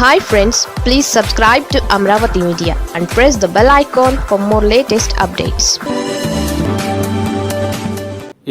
Hi friends, please subscribe to Amravati Media and press the bell icon for more latest updates.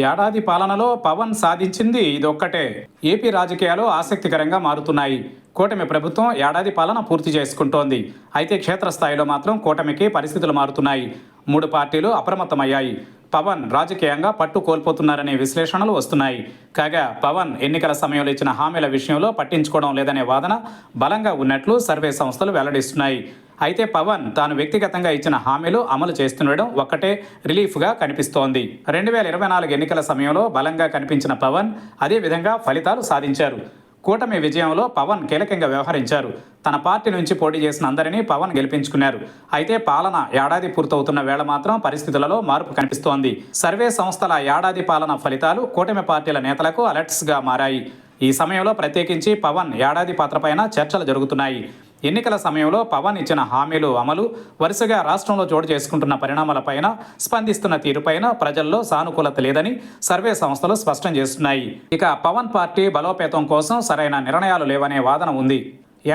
ఏడాది పాలనలో పవన్ సాధించింది ఇదొక్కటే. AP రాజకీయాలు ఆసక్తికరంగా మారుతున్నాయి. కూటమి ప్రభుత్వం ఏడాది పాలన పూర్తి చేసుకుంటోంది. అయితే క్షేత్రస్థాయిలో మాత్రం కూటమికి పరిస్థితులు మారుతున్నాయి. 3 పార్టీలు అప్రమత్తమయ్యాయి. పవన్ రాజకీయంగా పట్టు కోల్పోతున్నారనే విశ్లేషణలు వస్తున్నాయి. కాగా పవన్ ఎన్నికల సమయంలో ఇచ్చిన హామీల విషయంలో పట్టించుకోవడం లేదనే వాదన బలంగా ఉన్నట్లు సర్వే సంస్థలు వెల్లడిస్తున్నాయి. అయితే పవన్ తాను వ్యక్తిగతంగా ఇచ్చిన హామీలు అమలు చేస్తుండడం ఒక్కటే రిలీఫ్గా కనిపిస్తోంది. 2024 ఎన్నికల సమయంలో బలంగా కనిపించిన పవన్ అదే విధంగా ఫలితాలు సాధించారు. కూటమి విజయంలో పవన్ కీలకంగా వ్యవహరించారు. తన పార్టీ నుంచి పోటీ చేసిన అందరినీ పవన్ గెలిపించుకున్నారు. అయితే పాలన ఏడాది పూర్తవుతున్న వేళ మాత్రం పరిస్థితులలో మార్పు కనిపిస్తోంది. సర్వే సంస్థల ఏడాది పాలన ఫలితాలు కూటమి పార్టీల నేతలకు అలర్ట్స్గా మారాయి. ఈ సమయంలో ప్రత్యేకించి పవన్ ఏడాది పాత్రపైన చర్చలు జరుగుతున్నాయి. ఎన్నికల సమయంలో పవన్ ఇచ్చిన హామీలు అమలు, వరుసగా రాష్ట్రంలో చోటు చేసుకుంటున్న పరిణామాలపైన, స్పందిస్తున్న తీరుపైన ప్రజల్లో సానుకూలత లేదని సర్వే సంస్థలు స్పష్టం చేస్తున్నాయి. ఇక పవన్ పార్టీ బలోపేతం కోసం సరైన నిర్ణయాలు లేవనే వాదన ఉంది.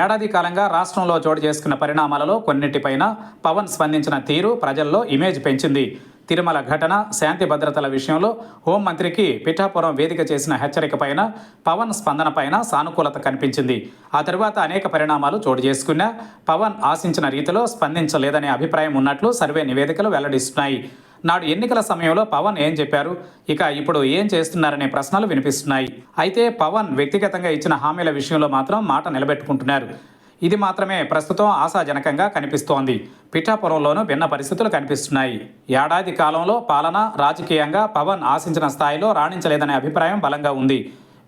ఏడాది కాలంగా రాష్ట్రంలో చోటు చేసుకున్న పరిణామాలలో కొన్నింటిపైన పవన్ స్పందించిన తీరు ప్రజల్లో ఇమేజ్ పెంచింది. తిరుమల ఘటన, శాంతి భద్రతల విషయంలో హోంమంత్రికి పిఠాపురం వేదిక చేసిన హెచ్చరిక పైన పవన్ స్పందన పైన సానుకూలత కనిపించింది. ఆ తరువాత అనేక పరిణామాలు చోటు చేసుకున్నా పవన్ ఆశించిన రీతిలో స్పందించలేదనే అభిప్రాయం ఉన్నట్లు సర్వే నివేదికలు వెల్లడిస్తున్నాయి. నాడు ఎన్నికల సమయంలో పవన్ ఏం చెప్పారు, ఇక ఇప్పుడు ఏం చేస్తున్నారనే ప్రశ్నలు వినిపిస్తున్నాయి. అయితే పవన్ వ్యక్తిగతంగా ఇచ్చిన హామీల విషయంలో మాత్రం మాట నిలబెట్టుకుంటున్నారు. ఇది మాత్రమే ప్రస్తుతం ఆశాజనకంగా కనిపిస్తోంది. పిఠాపురంలోనూ భిన్న పరిస్థితులు కనిపిస్తున్నాయి. ఏడాది కాలంలో పాలన రాజకీయంగా పవన్ ఆశించిన స్థాయిలో రాణించలేదనే అభిప్రాయం బలంగా ఉంది.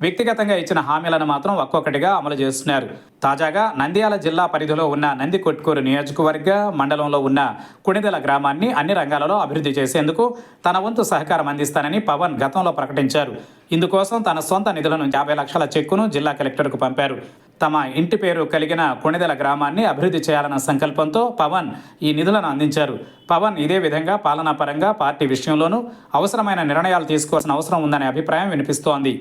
వ్యక్తిగతంగా ఇచ్చిన హామీలను మాత్రం ఒక్కొక్కటిగా అమలు చేస్తున్నారు. తాజాగా నంద్యాల జిల్లా పరిధిలో ఉన్న నందికొట్కూరు నియోజకవర్గ మండలంలో ఉన్న కుణిదెల గ్రామాన్ని అన్ని రంగాలలో అభివృద్ధి చేసేందుకు తన వంతు సహకారం అందిస్తానని పవన్ గతంలో ప్రకటించారు. ఇందుకోసం తన సొంత నిధులను 50 లక్షల చెక్కును జిల్లా కలెక్టర్కు పంపారు. తమ ఇంటి పేరు కలిగిన కుణిదెల గ్రామాన్ని అభివృద్ధి చేయాలన్న సంకల్పంతో పవన్ ఈ నిధులను అందించారు. పవన్ ఇదే విధంగా పాలనాపరంగా పార్టీ విషయంలోనూ అవసరమైన నిర్ణయాలు తీసుకోవాల్సిన అవసరం ఉందనే అభిప్రాయం వినిపిస్తోంది.